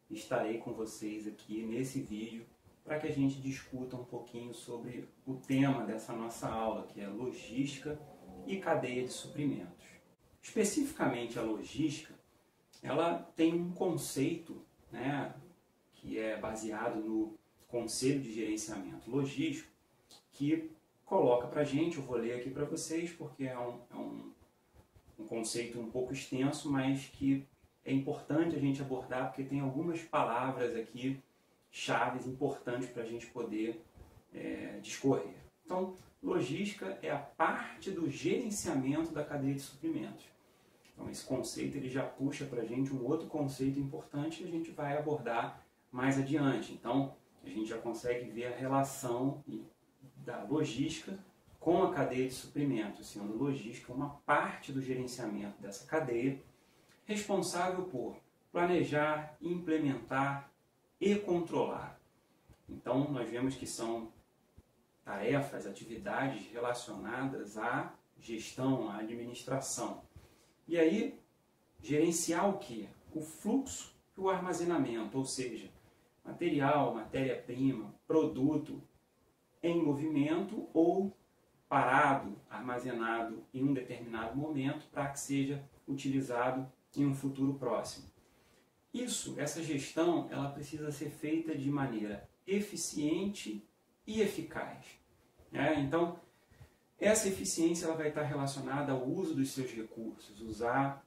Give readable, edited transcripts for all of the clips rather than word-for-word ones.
estarei com vocês aqui nesse vídeo para que a gente discuta um pouquinho sobre o tema dessa nossa aula, que é logística e cadeia de suprimentos. Especificamente a logística, ela tem um conceito, né, que é baseado no Conselho de Gerenciamento Logístico, que coloca para a gente, eu vou ler aqui para vocês porque é um conceito um pouco extenso, mas que é importante a gente abordar porque tem algumas palavras aqui, chaves importantes para a gente poder discorrer. Então, logística é a parte do gerenciamento da cadeia de suprimentos. Então, esse conceito ele já puxa para a gente um outro conceito importante que a gente vai abordar mais adiante. Então, a gente já consegue ver a relação da logística com a cadeia de suprimentos, sendo logística uma parte do gerenciamento dessa cadeia, responsável por planejar, implementar e controlar. Então, nós vemos que são tarefas, atividades relacionadas à gestão, à administração. E aí, gerenciar o quê? O fluxo e o armazenamento, ou seja, material, matéria-prima, produto em movimento ou parado, armazenado em um determinado momento para que seja utilizado em um futuro próximo. Essa gestão, ela precisa ser feita de maneira eficiente e eficaz. Então, essa eficiência ela vai estar relacionada ao uso dos seus recursos, usar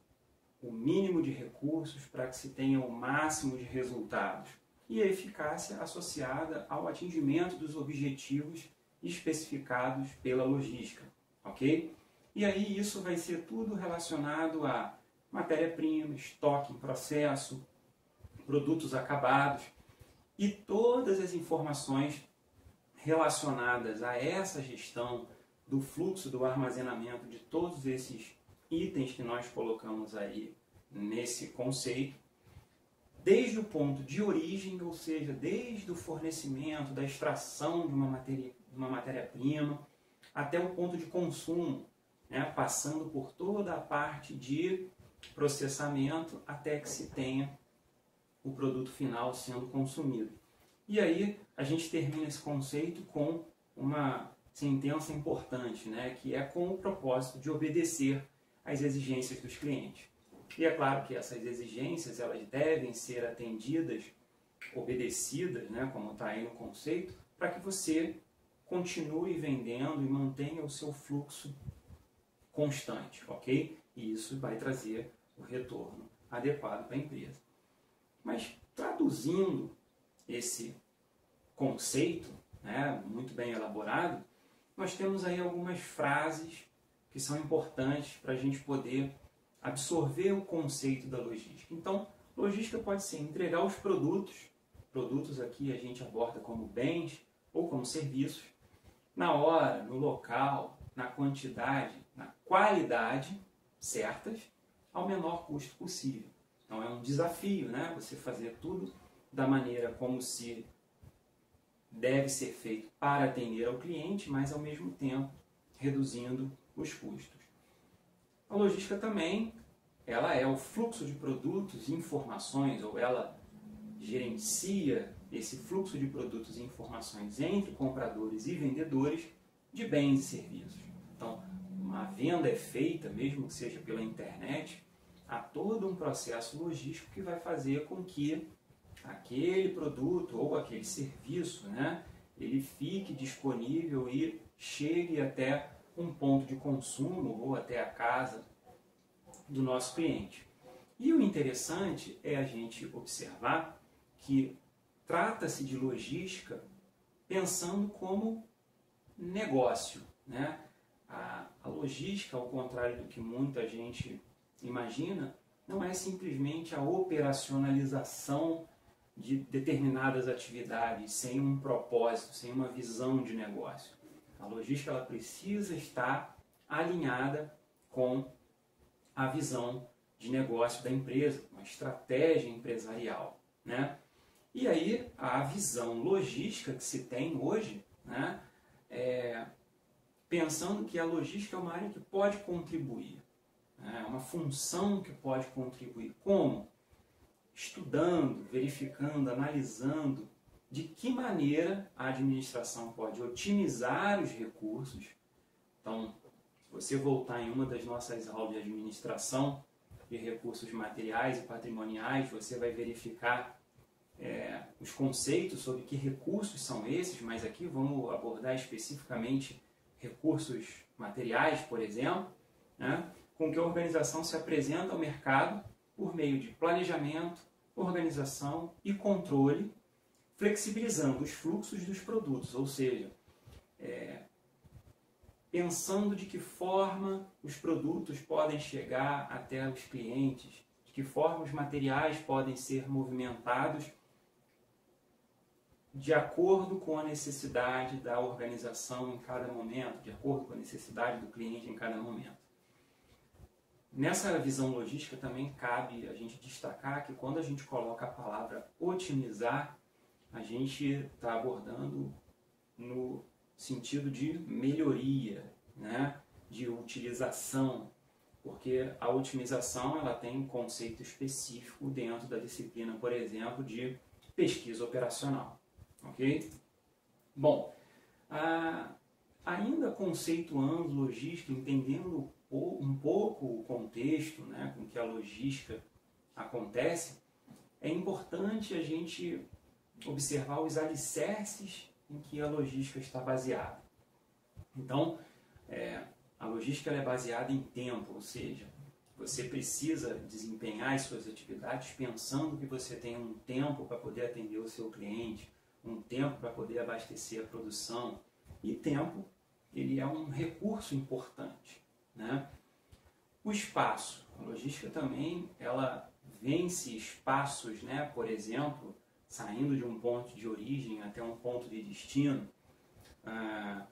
o mínimo de recursos para que se tenha o máximo de resultados. E a eficácia associada ao atingimento dos objetivos especificados pela logística, ok? E aí isso vai ser tudo relacionado a matéria-prima, estoque em processo, produtos acabados e todas as informações relacionadas a essa gestão do fluxo, do armazenamento de todos esses itens que nós colocamos aí nesse conceito, desde o ponto de origem, ou seja, desde o fornecimento, da extração de uma matéria-prima, até o ponto de consumo, passando por toda a parte de processamento até que se tenha o produto final sendo consumido. E aí a gente termina esse conceito com uma sentença importante, que é com o propósito de obedecer às exigências dos clientes. E é claro que essas exigências elas devem ser atendidas, obedecidas, como está aí no conceito, para que você continue vendendo e mantenha o seu fluxo constante, ok? E isso vai trazer o retorno adequado para a empresa. Mas traduzindo esse conceito, muito bem elaborado, nós temos aí algumas frases que são importantes para a gente poder absorver o conceito da logística. Então, logística pode ser entregar os produtos aqui a gente aborda como bens ou como serviços, na hora, no local, na quantidade, na qualidade certas, ao menor custo possível. Então é um desafio, você fazer tudo da maneira como se deve ser feito para atender ao cliente, mas ao mesmo tempo reduzindo os custos. A logística também, ela é o fluxo de produtos e informações, ou ela gerencia esse fluxo de produtos e informações entre compradores e vendedores de bens e serviços. Então, uma venda é feita, mesmo que seja pela internet, há todo um processo logístico que vai fazer com que aquele produto ou aquele serviço, ele fique disponível e chegue até um ponto de consumo ou até a casa do nosso cliente. E o interessante é a gente observar que trata-se de logística pensando como negócio. A logística, ao contrário do que muita gente imagina, não é simplesmente a operacionalização de determinadas atividades sem um propósito, sem uma visão de negócio. A logística ela precisa estar alinhada com a visão de negócio da empresa, uma estratégia empresarial. E aí a visão logística que se tem hoje, pensando que a logística é uma área que pode contribuir, é uma função que pode contribuir. Como? estudando, verificando, analisando de que maneira a administração pode otimizar os recursos. Então, se você voltar em uma das nossas aulas de administração de recursos materiais e patrimoniais, você vai verificar os conceitos sobre que recursos são esses, mas aqui vamos abordar especificamente recursos materiais, por exemplo, né, com que a organização se apresenta ao mercado por meio de planejamento, organização e controle, flexibilizando os fluxos dos produtos, ou seja, pensando de que forma os produtos podem chegar até os clientes, de que forma os materiais podem ser movimentados de acordo com a necessidade da organização em cada momento, de acordo com a necessidade do cliente em cada momento. Nessa visão logística também cabe a gente destacar que quando a gente coloca a palavra otimizar, a gente está abordando no sentido de melhoria, né? De utilização, porque a otimização ela tem um conceito específico dentro da disciplina, por exemplo, de pesquisa operacional. Ok? Bom, ainda conceituando logística, entendendo um pouco o contexto, né, com que a logística acontece, é importante a gente observar os alicerces em que a logística está baseada. Então, a logística ela é baseada em tempo, ou seja, você precisa desempenhar as suas atividades pensando que você tem um tempo para poder atender o seu cliente, um tempo para poder abastecer a produção. E tempo, ele é um recurso importante, né? O espaço, a logística também, ela vence espaços, né? Por exemplo, saindo de um ponto de origem até um ponto de destino.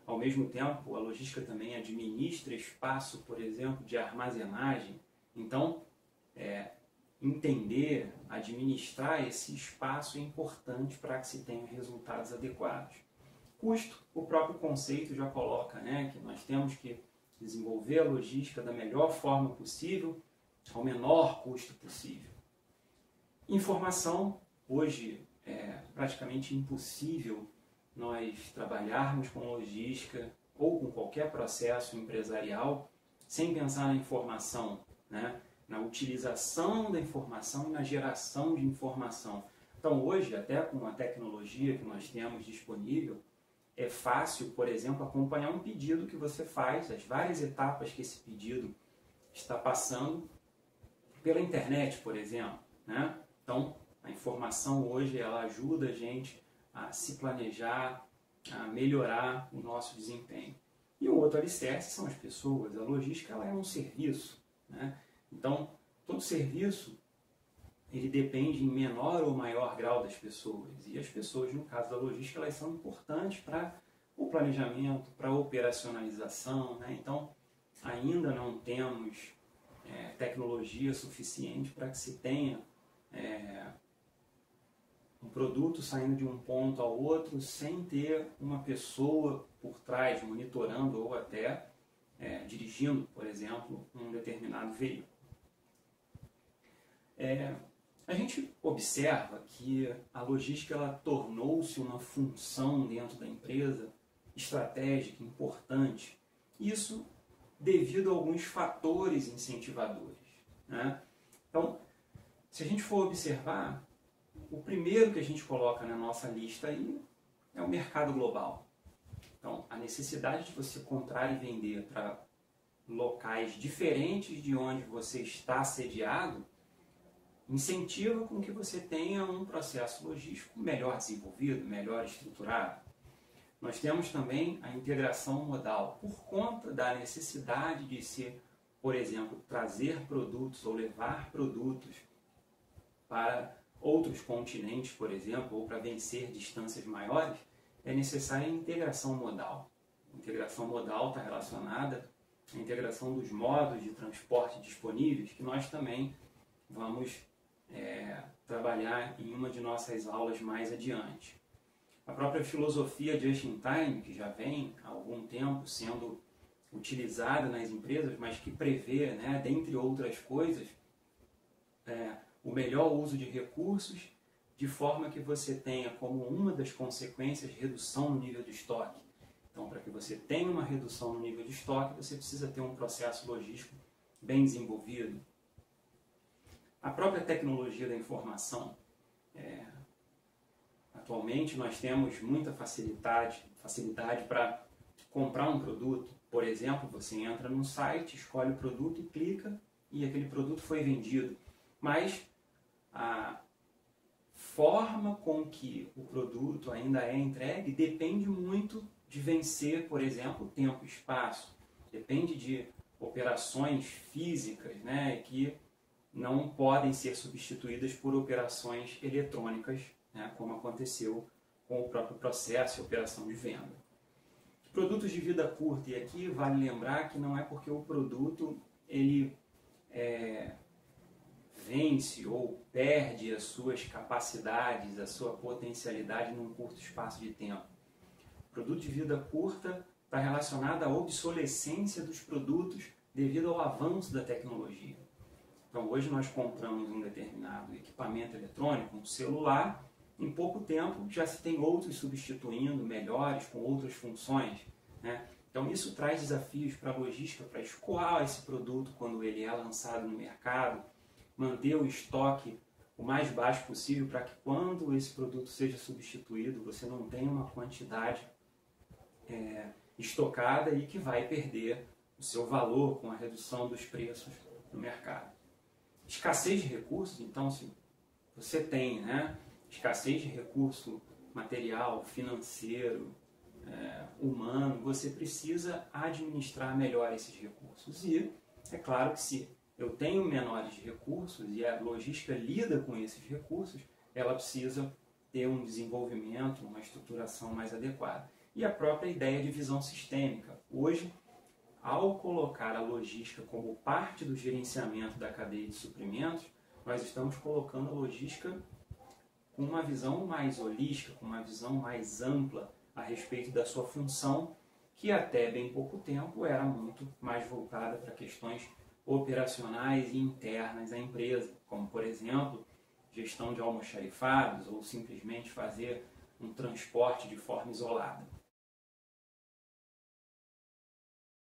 Ao mesmo tempo, a logística também administra espaço, por exemplo, de armazenagem. Então, entender, administrar esse espaço é importante para que se tenha resultados adequados. Custo, o próprio conceito já coloca, né, que nós temos que desenvolver a logística da melhor forma possível, ao menor custo possível. Informação, hoje é praticamente impossível nós trabalharmos com logística ou com qualquer processo empresarial sem pensar na informação, né? Na utilização da informação e na geração de informação. Então hoje, até com a tecnologia que nós temos disponível, é fácil, por exemplo, acompanhar um pedido que você faz, as várias etapas que esse pedido está passando pela internet, por exemplo, né? Então, a informação hoje ela ajuda a gente a se planejar, a melhorar o nosso desempenho. E o outro alicerce são as pessoas. A logística ela é um serviço, né? Então, todo serviço ele depende em menor ou maior grau das pessoas. E as pessoas, no caso da logística, elas são importantes para o planejamento, para a operacionalização, né? Então, ainda não temos tecnologia suficiente para que se tenha um produto saindo de um ponto ao outro sem ter uma pessoa por trás monitorando ou até dirigindo, por exemplo, um determinado veículo. A gente observa que a logística ela tornou-se uma função dentro da empresa estratégica, importante. Isso devido a alguns fatores incentivadores, né? Então, se a gente for observar, o primeiro que a gente coloca na nossa lista aí é o mercado global. Então, a necessidade de você comprar e vender para locais diferentes de onde você está sediado incentiva com que você tenha um processo logístico melhor desenvolvido, melhor estruturado. Nós temos também a integração modal, por conta da necessidade de se, por exemplo, trazer produtos ou levar produtos para outros continentes, por exemplo, ou para vencer distâncias maiores, é necessária a integração modal. A integração modal está relacionada à integração dos modos de transporte disponíveis, que nós também vamos trabalhar em uma de nossas aulas mais adiante. A própria filosofia just in time, que já vem há algum tempo sendo utilizada nas empresas, mas que prevê, né, dentre outras coisas, o melhor uso de recursos, de forma que você tenha como uma das consequências redução no nível de estoque. Então, para que você tenha uma redução no nível de estoque, você precisa ter um processo logístico bem desenvolvido. A própria tecnologia da informação. Atualmente nós temos muita facilidade para comprar um produto. Por exemplo, você entra num site, escolhe o produto, clica e aquele produto foi vendido. Mas a forma com que o produto ainda é entregue depende muito de vencer, por exemplo, tempo e espaço. Depende de operações físicas, né, que não podem ser substituídas por operações eletrônicas, né, como aconteceu com o próprio processo e operação de venda. Produtos de vida curta, e aqui vale lembrar que não é porque o produto ele vence ou perde as suas capacidades, a sua potencialidade num curto espaço de tempo. Produto de vida curta está relacionado à obsolescência dos produtos devido ao avanço da tecnologia. Então hoje nós compramos um determinado equipamento eletrônico, um celular, em pouco tempo já se tem outros substituindo, melhores, com outras funções, né? Então isso traz desafios para a logística, para escoar esse produto quando ele é lançado no mercado, manter o estoque o mais baixo possível para que quando esse produto seja substituído, você não tenha uma quantidade estocada e que vai perder o seu valor com a redução dos preços no mercado. Escassez de recursos, então se você tem, né, escassez de recurso material, financeiro, humano, você precisa administrar melhor esses recursos. E é claro que se eu tenho menores recursos e a logística lida com esses recursos, ela precisa ter um desenvolvimento, uma estruturação mais adequada. E a própria ideia de visão sistêmica. Hoje, ao colocar a logística como parte do gerenciamento da cadeia de suprimentos, nós estamos colocando a logística com uma visão mais holística, com uma visão mais ampla a respeito da sua função, que até bem pouco tempo era muito mais voltada para questões operacionais e internas à empresa, como, por exemplo, gestão de almoxarifados ou simplesmente fazer um transporte de forma isolada.